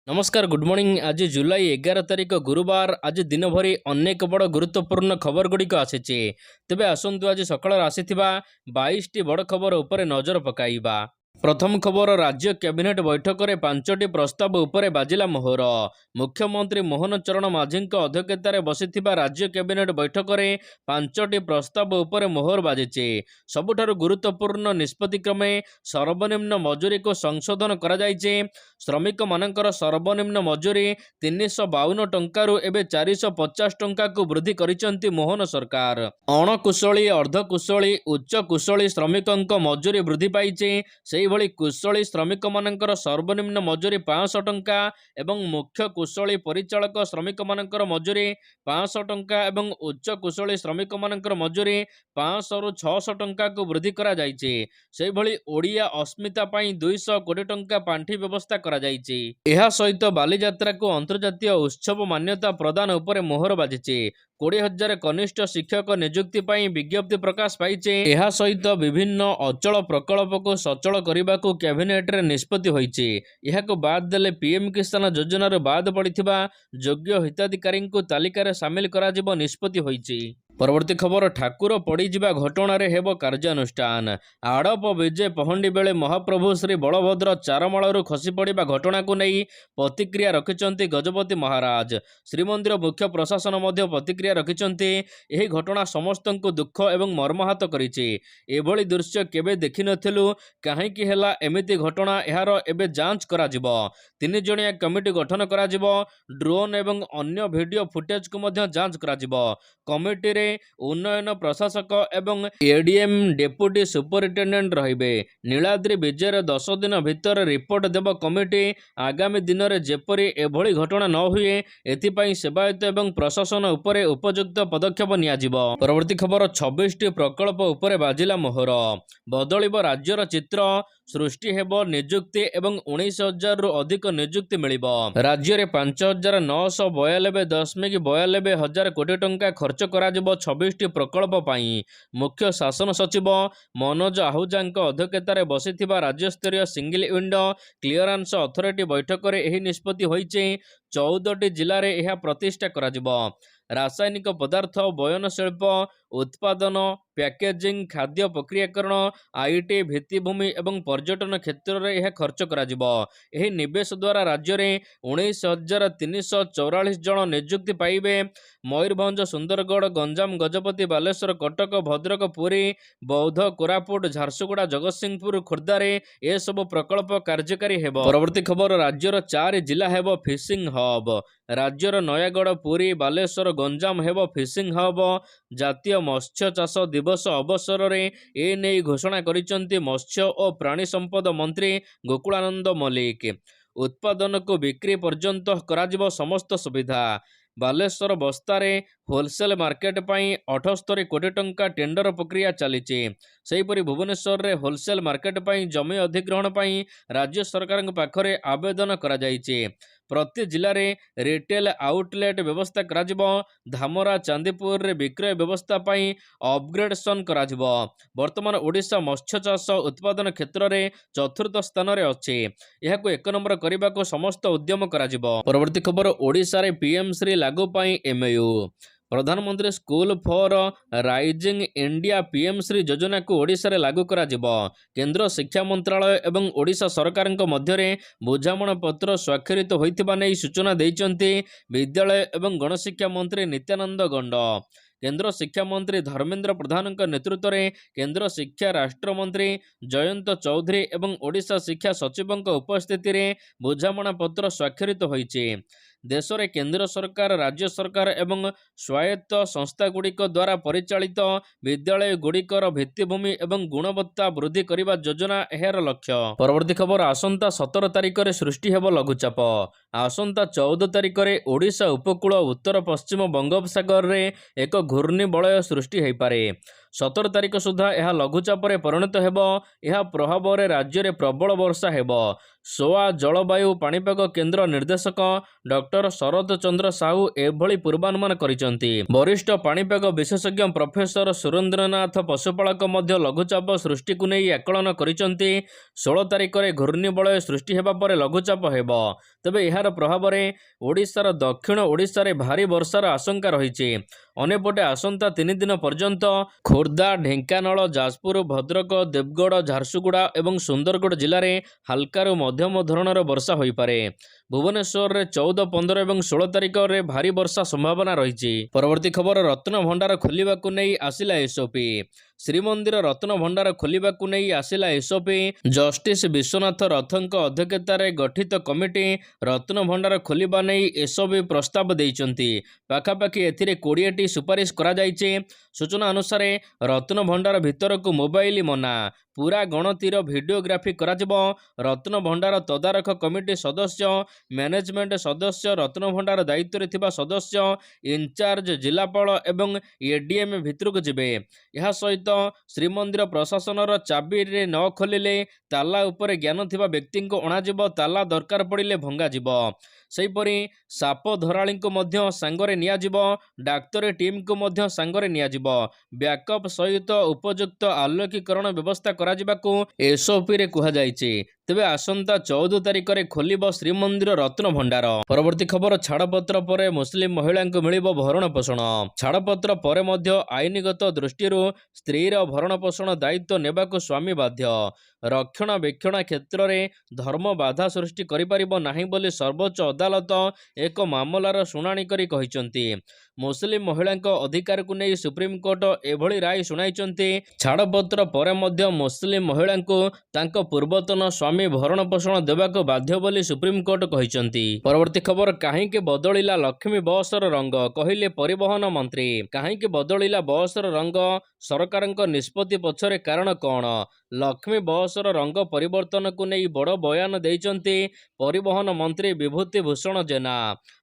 नमस्कार good morning. आज जुलाई 11 तारिख गुरुवार। आज दिन भरी अनेक बड़ गुरुत्वपूर्ण खबर गुड़िक आसी। तेबे आसंतु आज सकाळ आसीथिबा 22 टी बड़ खबर उपरे नजर पकाइबा। प्रथम खबर, राज्य कैबिनेट बैठक में 5टी प्रस्ताव उपरे बाजिला मोहर। मुख्यमंत्री मोहन चरण माझी अध्यक्षतार बसिथिबा राज्य कैबिनेट बैठक में 5टी प्रस्ताव उपरे मोहर बाजिचे। सबुठारु गुरुत्वपूर्ण निष्पत्ति क्रमे सर्वनिम्न मजूरी को संशोधन करा जायचे। श्रमिक मानकर सर्वनिम्न मजूरी 352 टंकारु एबे 450 टंका को वृद्धि करिसंती मोहन सरकार। अणकुशली, अर्धकुशली, उच्च कुशली श्रमिकंक मजूरी वृद्धि पाइचे। सेहिभଳି कुशली श्रमिक मानकर सर्वनिम्न मजूरी 500 टंका एवं मुख्य कुशली परिचालक श्रमिक मानकर मजूरी 500 टंका एवं उच्च कुशली श्रमिक मानकर मजूरी 500 रु 600 टंका को वृद्धि करा जायचे। सेहिभଳି ओडिया अस्मिता पाई 200 कोटी टंका पांठी व्यवस्था करा जायचे। एहा सहित बालीजात्रा को अंतर्जातीय उत्सव मान्यता प्रदान उपरे मोहर बाजिचे। 20,000 कनिष्ठ शिक्षक नियुक्ति पाई विज्ञप्ति प्रकाश पाइचे। एहा सहित विभिन्न अचल प्रकल्प को सचल करने को कैबिनेट रे निष्पत्ति होइचे। एहाको बाद देले पीएम किसान योजना रो बाद पड़िथिबा योग्य हिताधिकारी को तालिका रे शामिल करा जिवो निष्पत्ति होइचे। परवर्ती खबर, ठाकुर पड़ीजिबा घटणार हेब कार्यानुष्ठान। आड़प विजे पहंडी बेले महाप्रभु श्री बलभद्र चारमालू खसी पड़ा घटना को नहीं प्रतिक्रिया रखिंट गजपति महाराज। श्रीमंदिर मुख्य प्रशासन मध्य प्रतिक्रिया रखिंट। यह घटना समस्त को दुख एवं मर्माहत करिछि। एभली दृश्य केबे देखि नथिलु, काहेकि हेला एमिति घटना, एहार एबे जांच करा जिवो। 3 जणिया कमिटी गठन करा जिवो। ड्रोन एवं अन्य वीडियो फुटेज को मध्य जांच करा जिवो। कमिटी रे उन्नयन प्रशासक एवं एडीएम डेप्यूटी सुपरिटेडेंट रहिबे। नीलाद्रि विजय 10 दिन भितर रिपोर्ट देव कमिटी। आगामी दिन में जेपरी एभली घटना न हुए एथिपाई सेवायत एवं प्रशासन उपरे उपयुक्त पदक्षेप नियाजिबो। परवर्ती खबर, 26टी प्रकल्प उपरे बाजिला मोहर। बदलिब राज्यर चित्र, सृष्टि हेब नियुक्ति एवं 19,000 रु अधिक नियुक्ति मिलिबो। राज्य में 5,992.92 कोटी टंका खर्च करा जिवो 26टी प्रकल्प पाई। मुख्य शासन सचिव मनोज आहूजांक अध्यक्षतार बसिथिबा राज्यस्तरीय सिंगल विंडो क्लियरेंस अथॉरिटी बैठक में यह निष्पत्ति होइचे। 14टी जिले में यह प्रतिष्ठा करा जिवो। रासायनिक पदार्थ, बयन शिल्प, उत्पादन, पैकेजिंग, खाद्य प्रक्रियाकरण, आईटी, भित्तिभूमि एवं पर्यटन क्षेत्र में यह खर्च करा जिवो। यह निवेश द्वारा राज्य में 19,344 जन नियुक्ति पाइबे। मयूरभंज, सुंदरगढ़, गंजाम, गजपति, बालेश्वर, कटक, भद्रक, पुरी, बौद्ध, कोरापुट, झारसुगुड़ा, जगतसिंहपुर, खोर्धारे ए सब प्रकल्प कार्यकारी हेब। परवर्ती खबर, राज्यर 4 जिला हेब फिशिंग हब। राज्यर नयागढ़, पुरी, बालेश्वर, गंजाम हेब फिशिंग हब। जातीय मत्स्य चाष दिवस अवसर में ए नहीं घोषणा करिसंती मत्स्य और प्राणी संपद मंत्री गोकुलानंद मल्लिक। उत्पादन को बिक्री पर्यंत कराजिबो समस्त सुविधा। बालेश्वर बस्तारे होलसेल मार्केट पाई 78 कोटी टंका टेंडर प्रक्रिया चलीची। सेहीपरि भुवनेश्वर रे होलसेल मार्केट पाई जमी अधिग्रहण पाई राज्य सरकार पाखरे आवेदन करा जायछि। प्रति जिले में रिटेल आउटलेट व्यवस्था करा जिवो। धामरा, चांदीपुर रे विक्रय व्यवस्था पाई अपग्रेडेशन करा जिवो। वर्तमान ओडिशा मत्स्य चाष उत्पादन क्षेत्र में 4थ स्थान रे अछि। एहाको 1 नंबर करने को समस्त उद्यम करा जिवो। परवर्ती खबर, ओडिशा रे पीएम श्री लागू पाई एमयू। प्रधानमंत्री school for rising India PM Shri योजना को ओडिशा रे लागू करा जिवो। केंद्र शिक्षा मंत्रालय एवं ओडिशा सरकार मध्य बुझामण पत्र स्वाक्षरित होइथिबा नै सूचना दैचंती विद्यालय एवं गणशिक्षा मंत्री नित्यानंद गंड। केंद्र शिक्षा मंत्री धर्मेंद्र प्रधान नेतृत्व में केंद्र शिक्षा राष्ट्र मंत्री जयंत चौधरी एवं ओडिशा शिक्षा सचिव उपस्थिति में बुझामणा पत्र स्वाक्षरित होइछि। देश में केंद्र सरकार, राज्य सरकार एवं स्वायत्त संस्थागुड़िक द्वारा परिचालित विद्यालय गुड़िकर भित्तिभूमि एवं गुणवत्ता वृद्धि करने योजना एहार लक्ष्य। परवर्ती खबर, आसंता 17 तारिख में सृष्टि हेब लघुचाप। आसंता 14 तारिख में ओडिशा उपकूल उत्तर पश्चिम बंगोपसागर रे एक घूर्णिबलय सृष्टि हो पारे। 17 तारिख सुधा यह लघुचाप परिणत हेब। यह प्रभाव में राज्य में प्रबल वर्षा हेब। सोआ जलवायु पाणीपाग केन्द्र निर्देशक डॉक्टर शरद चंद्र साहू एभली पूर्वानुमान करिसेंती। वरिष्ठ पाणीपाग विशेषज्ञ प्रोफेसर सुरेंद्रनाथ पशुपालक मध्य लघुचाप सृष्टि को नहीं आकलन करिसेंती। 16 तारिख में घूर्णिबलय सृष्टि हेबा परे लघुचाप हेब। तेबे यार प्रभाव में ओडिशार दक्षिण ओडिशा रे भारी वर्षार आशंका रही। अनेपटे आसंता 3 दिन पर्यंत खोर्धा, ढेंकानाल, जाजपुर, भद्रक, देवगढ़, झारसुगुड़ा और सुंदरगढ़ जिले में हल्कार मध्यम धरणर वर्षा हो पारे। भुवनेश्वर में 14, 15 और 16 तारिख में भारी वर्षा संभावना रही। परवर्ती खबर रत्न भंडार खोलने को नहीं आसिला एसओपी। श्रीमंदिर रत्न भंडार खोलने को नहीं आसिला एसओपी। जस्टिस विश्वनाथ रथଙ୍କ अध्यक्षतार गठित कमिटी रत्न भंडार खोलने नहीं एसओपी प्रस्ताव देइचंती। पाखापाखि एथिरे 20टी सुपारिश करा जाइछे। सूचना अनुसार रत्न भंडार भितर को मोबाइल मना, पूरा गणतिर भिडियोग्राफी करा जिवो। रत्न भंडार तदारख कमिटी सदस्य, मैनेजमेंट सदस्य, रत्न भंडार दायित्व थिबा सदस्य, इनचार्ज जिलापाल एवं एडीएम भितरक जिबे। यह सहित श्रीमंदिर प्रशासनर चाबी रे न खोलिले ताला उपरे ज्ञान थिबा व्यक्ति को अणाजिबो। ताला दरकार पड़िले भंगा जिवो। सेहीपरि साप धराली को मध्य सांगरे नियाजिबो। डाक्तरी टीम को मध्य सांगरे नियाजिबो। बैकअप सहित उपयुक्त आलोकीकरण व्यवस्था करा जिबाकू एसओपी रे कुहा जायछि। तेबे आसंता 14 तारिख में खोलिब श्रीमंदिर रत्न भंडार। परवर्ती खबर छाड़पत्र पर मुस्लिम महिला को मिलिब भरण पोषण। छाड़पत्र पर मध्य आईनगत दृष्टि स्त्रीर भरण पोषण दायित्व नेबाकू स्वामी बाध्य। रक्षणाबेक्षण क्षेत्र में धर्म बाधा सृष्टि करिपारिबो नाही बोली सर्वोच्च अदालत एक मामलार शुणाणी करी कहिसंती। मुस्लिम महिला अधिकार को नहीं सुप्रीमकोर्ट एभली राय शुणाइचंती। छाड़पत्र पर मध्य मुस्लिम महिला को तांको पूर्वतन स्वामी भरण पोषण देवाक बाध्य बोली सुप्रीमकोर्ट कहिसंती। परवर्ती खबर काहींके बदलिला लक्ष्मी बसर रंग कहिले परिवहन मंत्री। काहींके बदलिला बसर रंग, सरकारक निष्पत्ति पछरे कारण कौन? लक्ष्मी बसर रंग परिवर्तन को नहीं बड़ बयान देइचंती परिवहन मंत्री विभूति भूषण जेना।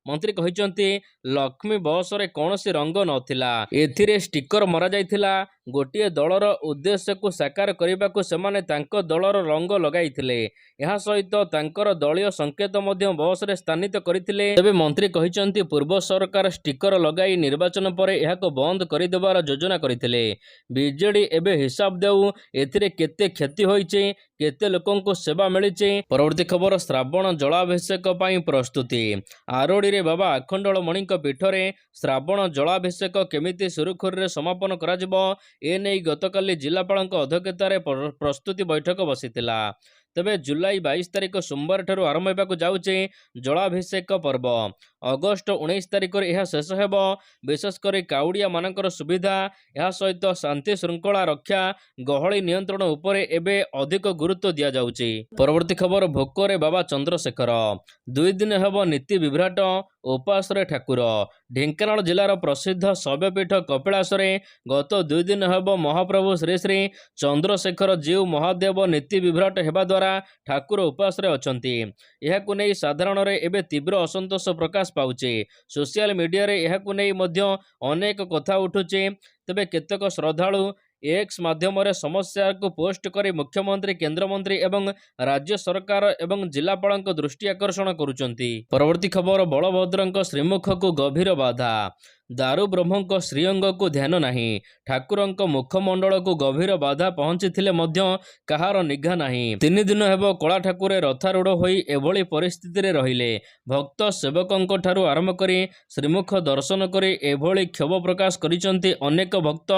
मंत्री कहिसंती लक्ष्मी बस रे कौनसी रंग नथिला, एथिरे स्टिकर मरा जाइथिला। गोटिए दलर उद्देश्य को साकार करने को सेमाने तांको दलर रंग लगाइथिले। यह सहित तांकर दलीय संकेत मध्य बस रे स्थानित करथिले। तबे मंत्री कहिसंती पूर्व सरकार स्टिकर लगाई निर्वाचन पर यहाको बंद कर देबार योजना करथिले। बीजेडी एबे हिसाब देउ एथिरे केते क्षति होइचे, केते लोकों को सेवा मिलिचे। परवर्ती खबर श्रावण जलाभिषेक पाई प्रस्तुति। आरोड़ी रे बाबा आखंडलमणि पीठ रे श्रावण जलाभिषेक केमिति सुरुखुरु रे समापन करा जिवो ए नै गतकाली जिलापाल अध्यक्षतार प्रस्तुति बैठक बसिथिला। तेबे जुलाई 22 तारिख सोमवार ठारू आरंभ होगा जाउचे जलाभिषेक पर्व। अगस्ट 19 तारिख यह शेष हेब। विशेषकर काउड़िया मानकर सुविधा, यह सहित शांति श्रृंखला रक्षा, गहली नियंत्रण उपरे एबे अधिक गुरुत्व दिया जाउची। परवर्ती खबर भोकरे बाबा चंद्रशेखर 2 दिन हेब नीति विभ्राट उपास रे ठाकुर। ढेंकानाल जिलार प्रसिद्ध शैवपीठ कपिलास रे गत 2 दिन हेब महाप्रभु श्री श्री चंद्रशेखर जीव महादेव नीति विभ्राट हेबा द्वारा ठाकुर उपास रे अछंती। एहाकु नै साधारण रे एबे तीव्र असंतोष प्रकाश पाउचे। सोशल मीडिया रे एहाकु नै मध्य अनेक कथा उठुचे। तेबे केतक श्रद्धालु एक्स माध्यम रे समस्या को पोस्ट करी मुख्यमंत्री, केंद्रमंत्री एवं राज्य सरकार एवं जिलापाल दृष्टि आकर्षण करुचंती। परवर्ती खबर बलभद्र श्रीमुख को गभीर बाधा। दारू ब्रह्म श्रीअंग को ध्यान नहीं। ठाकुर मुखमंडल को गभीर बाधा पहुंची कहार निघा नहीं। 3 दिन हेब कला ठाकुर रथारूढ़ होई एभली परिस्थिति रे रहिले। भक्त सेवकों ठारू आरंभ करी श्रीमुख दर्शन करी एभली क्षोभ प्रकाश करिसंती अनेक भक्त।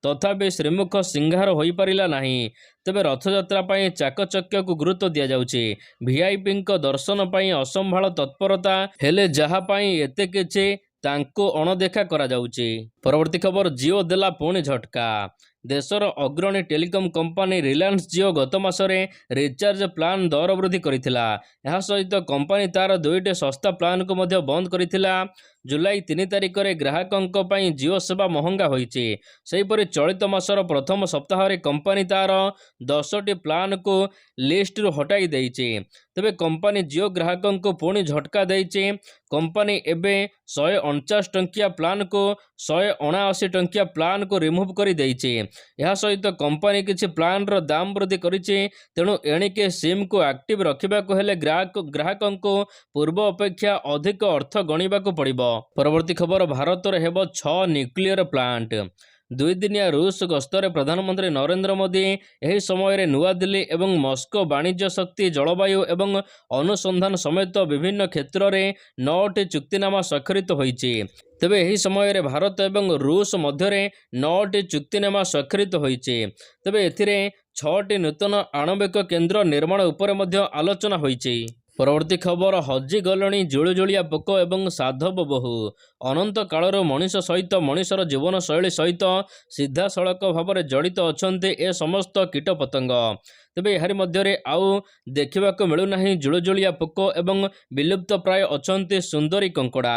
तथापि श्रीमुख सिंहार होई पारिला नहीं। तेबे रथयात्रा पाई चाकचक्य को गुरुत्व दिया जाउची। वीआईपी दर्शन पाई असंभाळ तत्परता हेले जहा पाई एते किछि तांको अणदेखा करा जाउची। परवर्ती खबर जियो देला पुणी झटका। देशर अग्रणी टेलिकम कंपनी रिलायंस जियो गत मासरे रिचार्ज प्लान दर वृद्धि करिथिला। यह सहित कंपनी तार 2टी सस्ता प्लान को मध्य बंद करिथिला। जुलाई 3 तारिखରେ ଗ୍ରାହକଙ୍କ ପାଇଁ ଜିଓ ସେବା ମହଙ୍ଗା ହୋଇଛି। ସେହିପରି ଚଳିତ ମାସର ପ୍ରଥମ ସପ୍ତାହରେ କମ୍ପାନୀ ତାର 10ଟି ପ୍ଲାନ୍କୁ ଲିଷ୍ଟରୁ ହଟାଇ ଦେଇଛି। ତେବେ କମ୍ପାନୀ ଜିଓ ଗ୍ରାହକଙ୍କୁ ପୁଣି ଝଟକା ଦେଇଛି। କମ୍ପାନୀ ଏବେ 149 ଟଙ୍କିଆ ପ୍ଲାନ୍କୁ 179 ଟଙ୍କିଆ ପ୍ଲାନ୍କୁ ରିମୁଭ୍ କରିଦେଇଛି। ଏହା ସହିତ କମ୍ପାନୀ କିଛି ପ୍ଲାନ୍ର ଦାମ ବୃଦ୍ଧି କରିଛି। ତେଣୁ ଏଣିକି ସିମ୍କୁ ଆକ୍ଟିଭ୍ ରଖିବାକୁ ହେଲେ ଗ୍ରାହକଙ୍କୁ ପୂର୍ବ ଅପେକ୍ଷା ଅଧିକ ଅର୍ଥ ଗଣିବାକୁ ପଡ଼ିବ। ପରବର୍ତ୍ତୀ ଖବର, ଭାରତରେ ହେବ 6 ନ୍ୟୁକ୍ଲିୟର ପ୍ଲାଣ୍ଟ। 2 ଦିନିଆ ରୁଷ ଗସ୍ତରେ ପ୍ରଧାନମନ୍ତ୍ରୀ ନରେନ୍ଦ୍ର ମୋଦି ଏହି ସମୟରେ ନୂଆଦିଲ୍ଲୀ ଏବଂ ମସ୍କୋ ବାଣିଜ୍ୟ, ଶକ୍ତି, ଜଳବାୟୁ ଏବଂ ଅନୁସନ୍ଧାନ ସମେତ ବିଭିନ୍ନ କ୍ଷେତ୍ରରେ 9ଟି ଚୁକ୍ତିନାମା ସ୍ୱାକ୍ଷରିତ ହୋଇଛି। ତେବେ ଏହି ସମୟରେ ଭାରତ ଏବଂ ରୁଷ ମଧ୍ୟରେ 9ଟି ଚୁକ୍ତିନାମା ସ୍ୱାକ୍ଷରିତ ହୋଇଛି। ତେବେ ଏଥିରେ 6ଟି ନୂତନ ଆଣବିକ କେନ୍ଦ୍ର ନିର୍ମାଣ ଉପରେ ମଧ୍ୟ ଆଲୋଚନା ହୋଇଛି। ପରବର୍ତ୍ତୀ ଖବର, ହଜିଗଲେଣି ଜୁଳୁଜୁଳିଆ ପୋକ ଏବଂ ସାଧବ ବୋହୂ। ଅନନ୍ତ କାଳରୁ ମଣିଷ ସହିତ ମଣିଷର ଜୀବନଶୈଳୀ ସହିତ ସିଧାସଳଖ ଭାବରେ ଜଡ଼ିତ ଅଛନ୍ତି ଏ ସମସ୍ତ କୀଟପତଙ୍ଗ। ତେବେ ଏହାରି ମଧ୍ୟରେ ଆଉ ଦେଖିବାକୁ ମିଳୁନାହିଁ ଜୁଳୁଜୁଳିଆ ପୋକ ଏବଂ ବିଲୁପ୍ତ ପ୍ରାୟ ଅଛନ୍ତି ସୁନ୍ଦରୀ କଙ୍କଡ଼ା।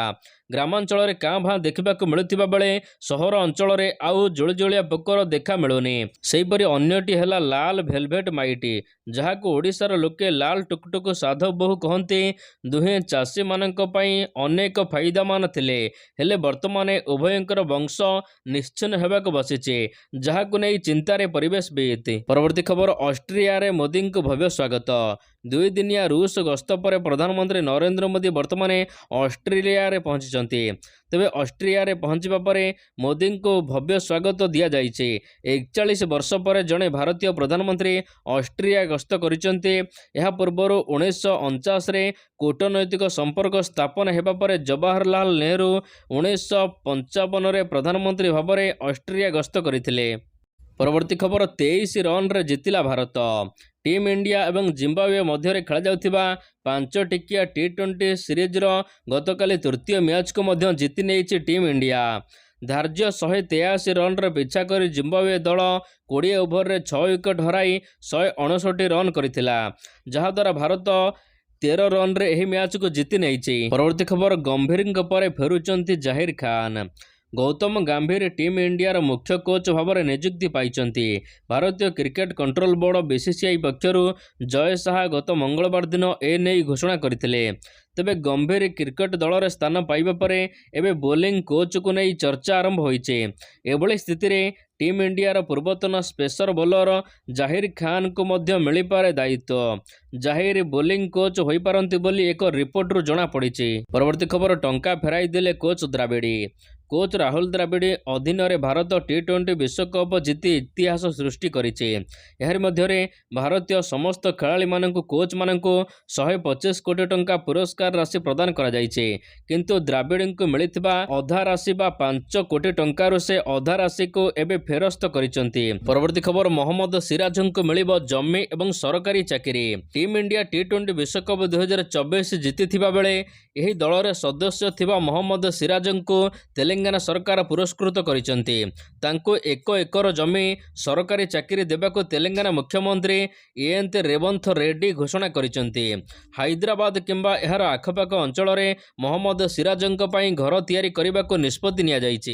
ଗ୍ରାମାଞ୍ଚଳରେ କାଁ ଭାଁ ଦେଖିବାକୁ ମିଳୁଥିବା ବେଳେ ସହର ଅଞ୍ଚଳରେ ଆଉ ଜୁଳୁଜୁଳିଆ ପୋକର ଦେଖା ମିଳୁନି। ସେହିପରି ଅନ୍ୟଟି ହେଲା ଲାଲ ଭେଲଭେଟ୍ ମାଇଟ୍, ଯାହାକୁ ଓଡ଼ିଶାର ଲୋକେ ଲାଲ ଟୁକୁଟୁକୁ ସାଧବ ବୋହୂ କହନ୍ତି। ଦୁହେଁ ଚାଷୀମାନଙ୍କ ପାଇଁ ଅନେକ ଫାଇଦାମାନ ଥିଲେ, ହେଲେ ବର୍ତ୍ତମାନ ଉଭୟଙ୍କର ବଂଶ ନିଶ୍ଚିହ୍ନ ହେବାକୁ ବସିଛି, ଯାହାକୁ ନେଇ ଚିନ୍ତାରେ ପରିବେଶବିତ୍। ପରବର୍ତ୍ତୀ ଖବର, ଅଷ୍ଟ୍ରିଆରେ ମୋଦିଙ୍କୁ ଭବ୍ୟ ସ୍ୱାଗତ। 2 ଦିନିଆ ରୁଷ ଗସ୍ତ ପରେ ପ୍ରଧାନମନ୍ତ୍ରୀ ନରେନ୍ଦ୍ର ମୋଦି ବର୍ତ୍ତମାନ ଅଷ୍ଟ୍ରେଲିଆରେ ପହଞ୍ଚିଛନ୍ତି। ତେବେ ଅଷ୍ଟ୍ରିଆରେ ପହଞ୍ଚିବା ପରେ ମୋଦିଙ୍କୁ ଭବ୍ୟ ସ୍ୱାଗତ ଦିଆଯାଇଛି। 41 ବର୍ଷ ପରେ ଜଣେ ଭାରତୀୟ ପ୍ରଧାନମନ୍ତ୍ରୀ ଅଷ୍ଟ୍ରିଆ ଗସ୍ତ କରିଛନ୍ତି। ଏହା ପୂର୍ବରୁ 1949ରେ କୂଟନୈତିକ ସମ୍ପର୍କ ସ୍ଥାପନ ହେବା ପରେ ଜବାହରଲାଲ ନେହେରୁ 1955ରେ ପ୍ରଧାନମନ୍ତ୍ରୀ ଭାବରେ ଅଷ୍ଟ୍ରିଆ ଗସ୍ତ କରିଥିଲେ। ପରବର୍ତ୍ତୀ ଖବର, 23 ରନ୍ରେ ଜିତିଲା ଭାରତ। ଟିମ୍ ଇଣ୍ଡିଆ ଏବଂ ଜିମ୍ବାୱେ ମଧ୍ୟରେ ଖେଳାଯାଉଥିବା 5 ଟିକିଆ T20 ସିରିଜର ଗତକାଲି ତୃତୀୟ ମ୍ୟାଚକୁ ମଧ୍ୟ ଜିତି ନେଇଛି ଟିମ୍ ଇଣ୍ଡିଆ। ଧାର୍ଯ୍ୟ 183 ରନ୍ରେ ପିଛା କରି ଜିମ୍ବାୱେ ଦଳ 20 ଓଭରରେ 6 ୱିକେଟ୍ ହରାଇ 159 ରନ୍ କରିଥିଲା, ଯାହାଦ୍ୱାରା ଭାରତ 13 ରନ୍ରେ ଏହି ମ୍ୟାଚକୁ ଜିତି ନେଇଛି। ପରବର୍ତ୍ତୀ ଖବର, ଗମ୍ଭୀରଙ୍କ ପରେ ଫେରୁଛନ୍ତି ଜାହିର ଖାନ୍। ଗୌତମ ଗମ୍ଭୀର ଟିମ୍ ଇଣ୍ଡିଆର ମୁଖ୍ୟ କୋଚ୍ ଭାବରେ ନିଯୁକ୍ତି ପାଇଛନ୍ତି। ଭାରତୀୟ କ୍ରିକେଟ କଣ୍ଟ୍ରୋଲ ବୋର୍ଡ BCCI ପକ୍ଷରୁ ଜୟ ଶାହା ଗତ ମଙ୍ଗଳବାର ଦିନ ଏନେଇ ଘୋଷଣା କରିଥିଲେ। ତେବେ ଗମ୍ଭୀର କ୍ରିକେଟ ଦଳରେ ସ୍ଥାନ ପାଇବା ପରେ ଏବେ ବୋଲିଂ କୋଚ୍କୁ ନେଇ ଚର୍ଚ୍ଚା ଆରମ୍ଭ ହୋଇଛି। ଏଭଳି ସ୍ଥିତିରେ ଟିମ୍ ଇଣ୍ଡିଆର ପୂର୍ବତନ ସ୍ପେସର ବୋଲର ଜାହିର ଖାନ୍ଙ୍କୁ ମଧ୍ୟ ମିଳିପାରେ ଦାୟିତ୍ୱ। ଜାହିର ବୋଲିଂ କୋଚ୍ ହୋଇପାରନ୍ତି ବୋଲି ଏକ ରିପୋର୍ଟରୁ ଜଣାପଡ଼ିଛି। ପରବର୍ତ୍ତୀ ଖବର, ଟଙ୍କା ଫେରାଇ ଦେଲେ କୋଚ୍ ଦ୍ରାବିଡ଼। କୋଚ୍ ରାହୁଲ ଦ୍ରାବିଡ଼ ଅଧୀନରେ ଭାରତ T20 ବିଶ୍ୱକପ୍ ଜିତି ଇତିହାସ ସୃଷ୍ଟି କରିଛି। ଏହାରି ମଧ୍ୟରେ ଭାରତୀୟ ସମସ୍ତ ଖେଳାଳିମାନଙ୍କୁ କୋଚ୍ମାନଙ୍କୁ 125 କୋଟି ଟଙ୍କା ପୁରସ୍କାର ରାଶି ପ୍ରଦାନ କରାଯାଇଛି। କିନ୍ତୁ ଦ୍ରାବିଡ଼ଙ୍କୁ ମିଳିଥିବା ଅଧା ରାଶି ବା 5 କୋଟି ଟଙ୍କାରୁ ସେ ଅଧା ରାଶିକୁ ଏବେ ଫେରସ୍ତ କରିଛନ୍ତି। ପରବର୍ତ୍ତୀ ଖବର, ମହମ୍ମଦ ସିରାଜଙ୍କୁ ମିଳିବ ଜମି ଏବଂ ସରକାରୀ ଚାକିରି। ଟିମ୍ ଇଣ୍ଡିଆ T20 ବିଶ୍ୱକପ୍ 2024 ଜିତିଥିବା ବେଳେ ଏହି ଦଳରେ ସଦସ୍ୟ ଥିବା ମହମ୍ମଦ ସିରାଜଙ୍କୁ ତେଲେଙ୍ଗାନା ସରକାର ପୁରସ୍କୃତ କରିଛନ୍ତି। ତାଙ୍କୁ 1 ଏକର ଜମି ସରକାରୀ ଚାକିରି ଦେବାକୁ ତେଲେଙ୍ଗାନା ମୁଖ୍ୟମନ୍ତ୍ରୀ ENT ରେବନ୍ଥ ରେଡ୍ଡି ଘୋଷଣା କରିଛନ୍ତି। ହାଇଦ୍ରାବାଦ କିମ୍ବା ଏହାର ଆଖପାଖ ଅଞ୍ଚଳରେ ମହମ୍ମଦ ସିରାଜଙ୍କ ପାଇଁ ଘର ତିଆରି କରିବାକୁ ନିଷ୍ପତ୍ତି ନିଆଯାଇଛି।